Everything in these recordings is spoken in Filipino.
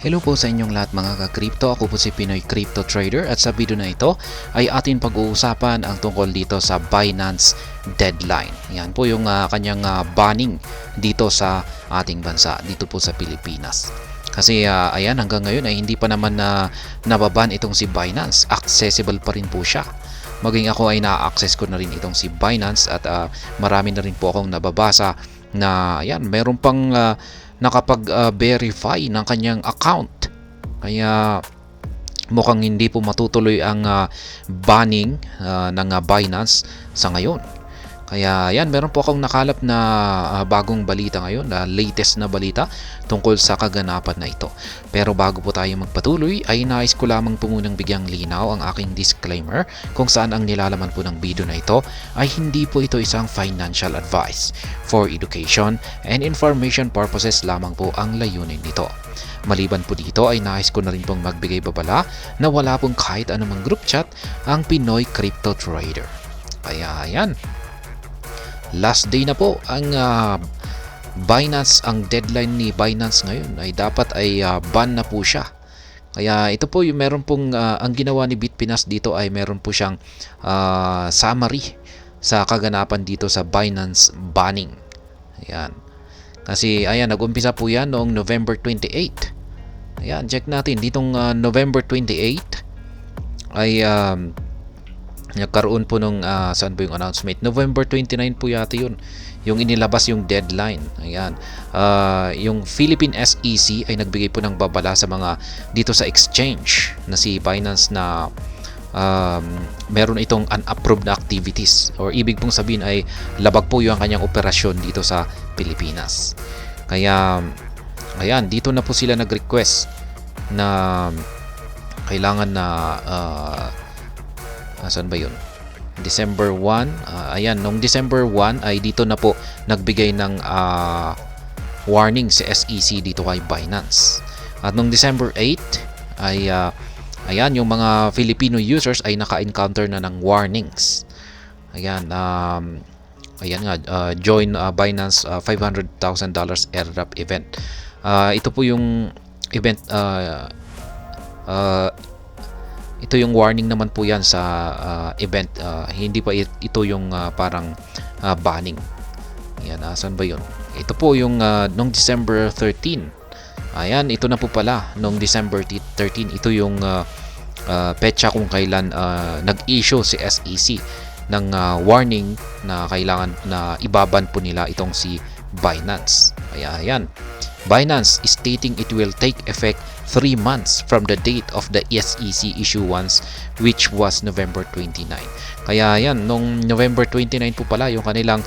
Hello po sa inyong lahat mga ka-crypto. Ako po si Pinoy Crypto Trader at sa video na ito ay atin pag-uusapan ang tungkol dito sa Binance deadline. Yan po yung kanyang banning dito sa ating bansa, dito po sa Pilipinas. Kasi ayan, hanggang ngayon ay hindi pa naman nababan itong si Binance. Accessible pa rin po siya. Maging ako ay na-access ko na rin itong si Binance at marami na rin po akong nababasa na ayan, meron pang nakapag-verify ng kanyang account. Kaya mukhang hindi po matutuloy ang banning ng Binance sa ngayon. Kaya yan, meron po akong nakalap na bagong balita ngayon, latest na balita tungkol sa kaganapan na ito. Pero bago po tayo magpatuloy, ay nais ko lamang po munang bigyang linaw ang aking disclaimer kung saan ang nilalaman po ng video na ito ay hindi po ito isang financial advice. For education and information purposes lamang po ang layunin nito. Maliban po dito ay nais ko na rin pong magbigay babala na wala pong kahit anumang group chat ang Pinoy Crypto Trader. Kaya yan, last day na po ang Binance, ang deadline ni Binance ngayon ay dapat ay ban na po siya. Kaya ito po yung meron pong ang ginawa ni Bitpinas dito ay meron po siyang summary sa kaganapan dito sa Binance banning. Ayan. Kasi ayan, nag-umpisa po yan noong November 28. Ayan, check natin ditong November 28 ay nagkaroon po nung saan po yung announcement, November 29 po yata yun yung inilabas yung deadline. Ayan, yung Philippine SEC ay nagbigay po ng babala sa mga dito sa exchange na si Binance na meron itong unapproved na activities, or ibig pong sabihin ay labag po yung kanyang operasyon dito sa Pilipinas. Kaya ayan, dito na po sila nag-request na kailangan na saan ba yun? December 1. Ayan, nung December 1 ay dito na po nagbigay ng warning si SEC dito kay Binance. At nung December 8 ay ayan, yung mga Filipino users ay naka-encounter na ng warnings. Ayan, ayan nga, join Binance $500,000 airdrop event. Ito po yung event, ito yung warning naman po yan sa event. Hindi pa ito yung parang banning. Yan, saan ba yun? Ito po yung nung December 13. Ayan, ito na po pala. Nung December 13, ito yung petsa kung kailan nag-issue si SEC ng warning na kailangan na ibaban po nila itong si Binance. Kaya ayan, Binance is stating it will take effect 3 months from the date of the SEC issuance, which was November 29. Kaya yan, nung November 29 po pala yung kanilang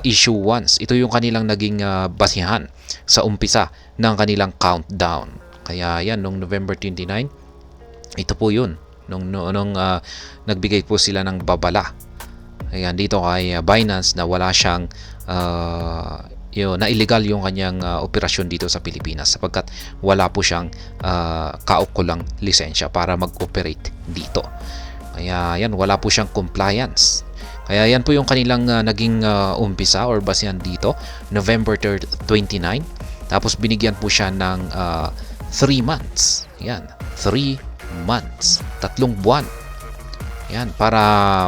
issuance. Ito yung kanilang naging basihan sa umpisa ng kanilang countdown. Kaya yan, nung November 29, ito po yun. Nung nagbigay po sila ng babala. Ayan, dito kay Binance na wala siyang na illegal yung kanyang operasyon dito sa Pilipinas sapagkat wala po siyang kaukulang lisensya para mag-operate dito. Kaya yan, wala po siyang compliance. Kaya yan po yung kanilang naging umpisa or basihan dito, November 29. Tapos binigyan po siya ng 3 months. Yan, 3 months, 3 buwan. Yan, para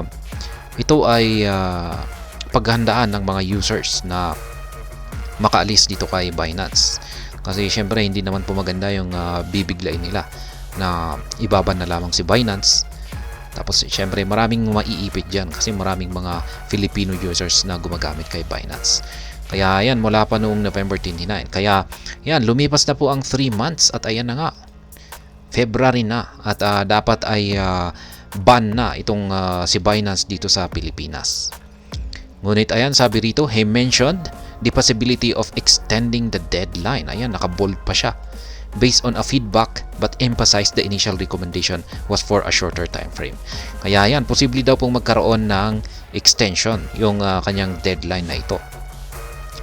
ito ay paghandaan ng mga users na makaalis dito kay Binance. Kasi syempre hindi naman po maganda yung bibiglain nila na ibaban na lamang si Binance. Tapos syempre maraming maiipit dyan kasi maraming mga Filipino users na gumagamit kay Binance. Kaya yan, mula pa noong November 29. Kaya yan, lumipas na po ang 3 months at ayan na nga, February na at dapat ay ban na itong si Binance dito sa Pilipinas. Ngunit ayan, sabi rito, he mentioned the possibility of extending the deadline. Ayan, naka-bold pa siya. Based on a feedback but emphasized the initial recommendation was for a shorter time frame. Kaya ayan, posible daw pong magkaroon ng extension yung kanyang deadline na ito.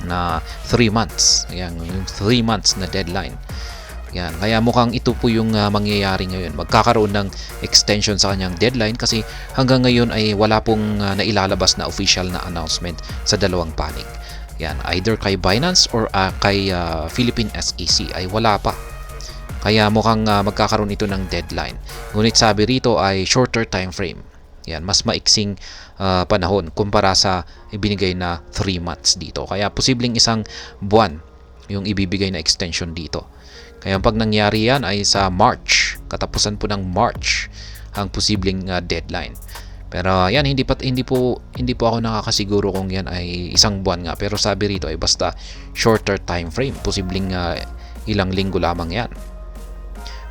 Na 3 months. Ayan, yung 3 months na deadline. Yan, kaya mukhang ito po yung mangyayari ngayon. Magkakaroon ng extension sa kanyang deadline kasi hanggang ngayon ay wala pong nailalabas na official na announcement sa dalawang panig. Yan, either kay Binance or kay Philippine SEC ay wala pa. Kaya mukhang magkakaroon ito ng deadline. Ngunit sabi rito ay shorter time frame. Yan, mas maiksing panahon kumpara sa ibinigay na 3 months dito. Kaya posibleng isang buwan yung ibibigay na extension dito. Kaya pag nangyari yan ay sa March, katapusan po ng March ang posibleng deadline. Pero yan, hindi po ako nakakasiguro kung yan ay isang buwan nga. Pero sabi rito ay basta shorter time frame, posibleng ilang linggo lamang yan.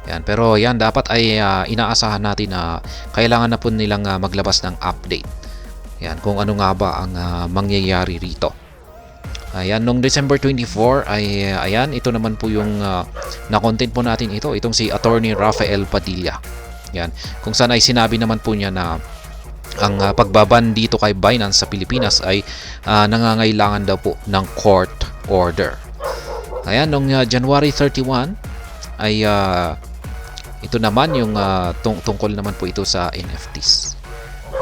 Yan, pero yan dapat ay inaasahan natin na kailangan na po nilang maglabas ng update. Yan, kung ano nga ba ang mangyayari rito. Ayan, nung December 24 ay ayan, ito naman po yung na-content po natin itong si Attorney Rafael Padilla. Yan, kung saan ay sinabi naman po niya na ang pagbaban dito kay Binance sa Pilipinas ay nangangailangan daw po ng court order. Ayan, nung January 31 ay ito naman yung tungkol naman po ito sa NFTs.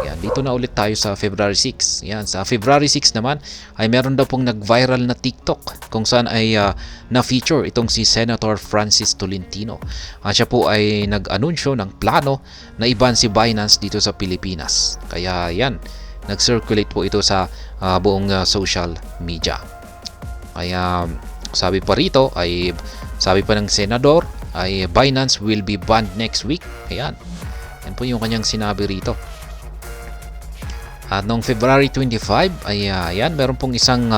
Yan, dito na ulit tayo sa February 6. Yan, sa February 6 naman ay meron daw pong nag-viral na TikTok kung saan ay na-feature itong si Senator Francis Tolentino. Siya po ay nag-anunsyo ng plano na iban si Binance dito sa Pilipinas. Kaya yan, nag-circulate po ito sa buong social media. Kaya sabi pa rito ay sabi pa ng senador ay Binance will be banned next week. Ayan, yan po yung kanyang sinabi rito. At noong February 25 ay ayan, meron pong isang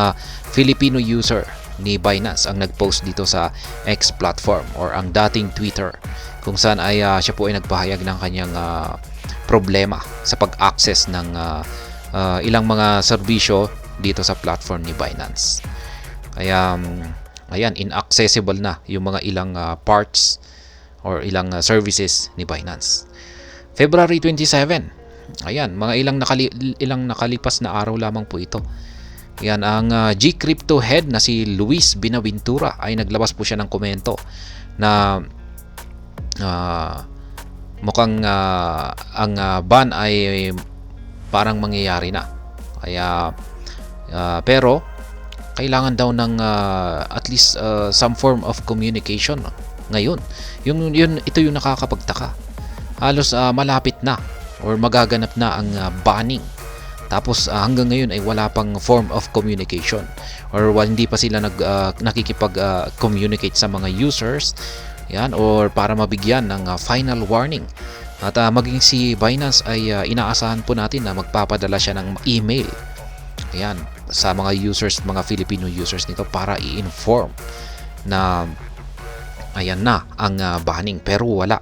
Filipino user ni Binance ang nag-post dito sa X platform or ang dating Twitter, kung saan ay siya po ay nagpahayag ng kanyang problema sa pag-access ng ilang mga serbisyo dito sa platform ni Binance. Kaya ayan, inaccessible na yung mga ilang parts or ilang services ni Binance. February 27, ayan, mga ilang nakalipas na araw lamang po ito. Yan, ang G-Crypto head na si Luis Binaventura ay naglabas po siya ng komento na mukhang ang ban ay parang mangyayari na. Kaya pero kailangan daw ng at least some form of communication ngayon. Ito yung nakakapagtaka. Halos malapit na or magaganap na ang banning. Tapos hanggang ngayon ay wala pang form of communication or hindi pa sila nakikipag-communicate sa mga users. Yan, or para mabigyan ng final warning. At maging si Binance ay inaasahan po natin na magpapadala siya ng email. Ayan, sa mga users, mga Filipino users nito para i-inform na ayan na ang banning. Pero wala.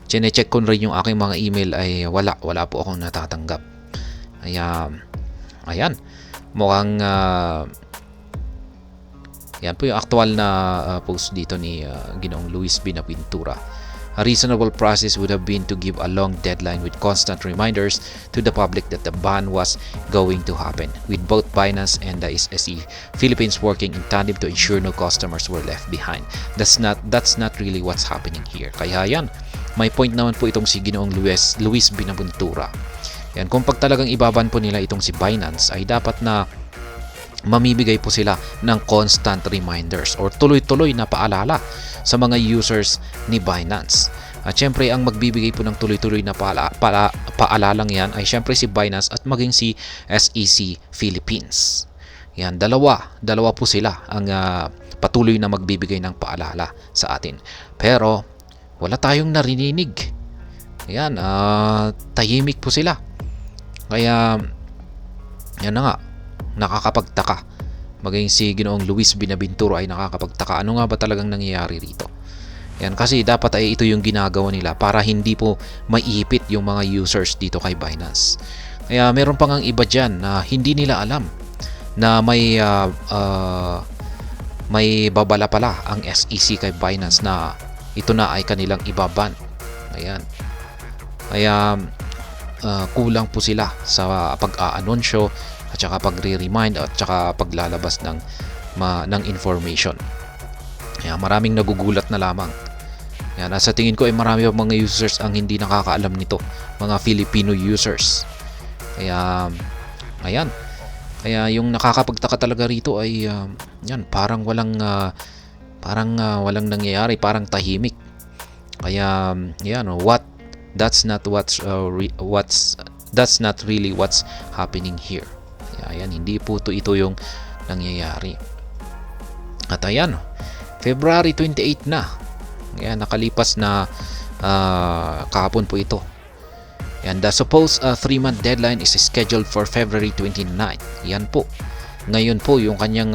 Chine-check ko rin yung aking mga email ay wala po akong natatanggap. Ayan, mukhang yan po yung actual na post dito ni Ginoong Luis Binaventura. A reasonable process would have been to give a long deadline with constant reminders to the public that the ban was going to happen, with both Binance and the SSE Philippines working in tandem to ensure no customers were left behind. That's not really what's happening here. Kaya yan, may point naman po itong si Ginoong Luis Binaventura. Yan, kung pag talagang ibaban po nila itong si Binance ay dapat na mamibigay po sila ng constant reminders or tuloy-tuloy na paalala sa mga users ni Binance. At syempre ang magbibigay po ng tuloy-tuloy na paalalang yan ay syempre si Binance at maging si SEC Philippines. Yan, dalawa po sila ang patuloy na magbibigay ng paalala sa atin. Pero wala tayong narinig. Yan, tahimik po sila. Kaya yan na nga, nakakapagtaka. Maging si Ginoong Luis Binaventura ay nakakapagtaka. Ano nga ba talagang nangyayari rito? Yan, kasi dapat ay ito yung ginagawa nila para hindi po maiipit yung mga users dito kay Binance. Kaya meron pa ngang iba dyan na hindi nila alam na may babala pala ang SEC kay Binance na ito na ay kanilang ibaban. Ayan. Kaya kulang po sila sa pag-aanunsyo at saka pagre-remind at saka paglalabas ng information. Kaya maraming nagugulat na lamang. Yan, sa tingin ko ay marami pa mga users ang hindi nakakaalam nito, mga Filipino users. Kaya ayan. Kaya yung nakakapagtaka talaga rito ay yan, parang walang nangyayari, parang tahimik. Kaya yan, that's not really what's happening here. Ayan, hindi po ito yung nangyayari. At ayan, February 28 na. Ayan, nakalipas na kahapon po ito. And the supposed 3-month deadline is scheduled for February 29. Yan po. Ngayon po yung kanyang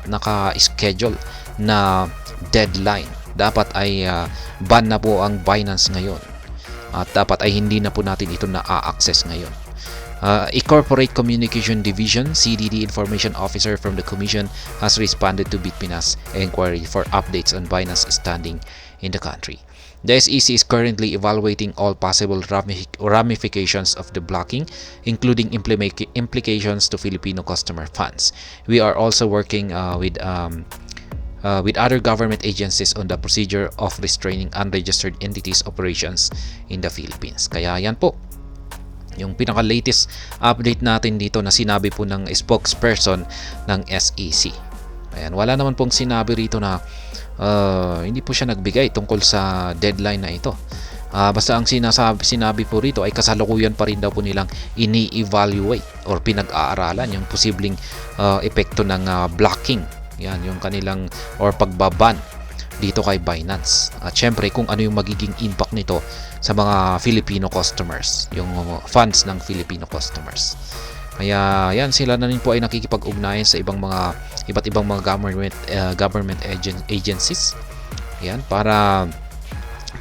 naka-schedule na deadline. Dapat ay ban na po ang Binance ngayon. At dapat ay hindi na po natin ito na-access ngayon. A Corporate Communication Division CDD Information Officer from the Commission has responded to Bitpina's inquiry for updates on Binance standing in the country. The SEC is currently evaluating all possible ramifications of the blocking, including implications to Filipino customer funds. We are also working with other government agencies on the procedure of restraining unregistered entities operations in the Philippines. Kaya yan po, yung pinaka-latest update natin dito na sinabi po ng spokesperson ng SEC. Ayan, wala naman pong sinabi rito na hindi po siya nagbigay tungkol sa deadline na ito. Basta ang sinabi po rito ay kasalukuyan pa rin daw po nilang ini-evaluate or pinag-aaralan yung posibleng epekto ng blocking. Yan, yung kanilang or pagbaban dito kay Binance. At syempre kung ano yung magiging impact nito sa mga Filipino customers, yung funds ng Filipino customers. Kaya yan, sila na rin po ay nakikipag-ugnayan sa iba't ibang mga government agencies. Yan, para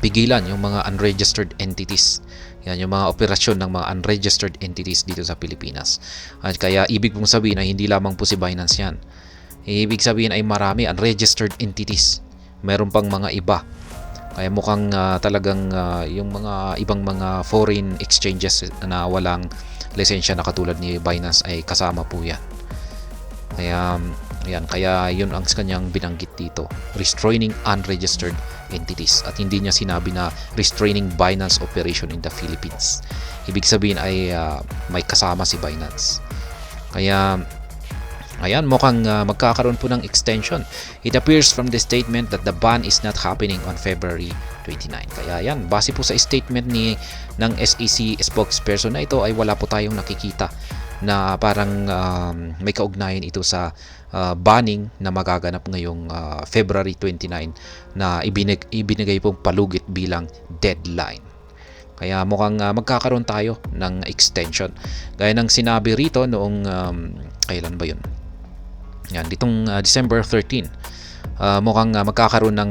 pigilan yung mga unregistered entities. Yan, yung mga operasyon ng mga unregistered entities dito sa Pilipinas. At kaya ibig pong sabihin na hindi lamang po si Binance yan. Ibig sabihin ay marami unregistered entities. Meron pang mga iba. Kaya mukhang talagang yung mga ibang mga foreign exchanges na walang lisensya na katulad ni Binance ay kasama po yan. Kaya yun ang kanyang binanggit dito, restraining unregistered entities, at hindi niya sinabi na restraining Binance operation in the Philippines. Ibig sabihin ay may kasama si Binance. Kaya ayan, mukhang magkakaroon po ng extension. It appears from the statement that the ban is not happening on February 29. Kaya yan, base po sa statement ng SEC spokesperson na ito ay wala po tayong nakikita na parang may kaugnayan ito sa banning na magaganap ngayong February 29 na ibinigay pong palugit bilang deadline. Kaya mukhang magkakaroon tayo ng extension. Gaya ng sinabi rito noong kailan ba yun? Yan, ditong December 13, mukhang magkakaroon ng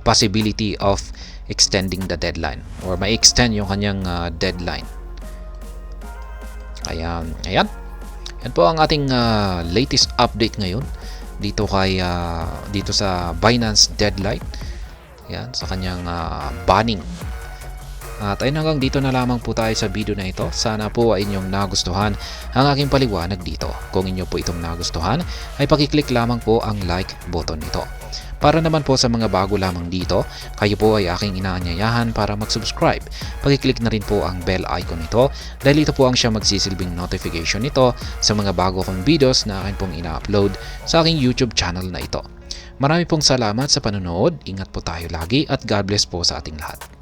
possibility of extending the deadline or ma-extend yung kanyang deadline. Kaya, ayan. Yan po ang ating latest update ngayon dito sa Binance deadline. Yan, sa kanyang banning. At ayun, hanggang dito na lamang po tayo sa video na ito. Sana po ay inyong nagustuhan ang aking paliwanag dito. Kung inyo po itong nagustuhan, ay pakiclick lamang po ang like button nito. Para naman po sa mga bago lamang dito, kayo po ay aking inaanyayahan para mag-subscribe. Pakiclick na rin po ang bell icon nito dahil ito po ang siya magsisilbing notification nito sa mga bago kong videos na akin pong ina-upload sa aking YouTube channel na ito. Marami pong salamat sa panonood. Ingat po tayo lagi at God bless po sa ating lahat.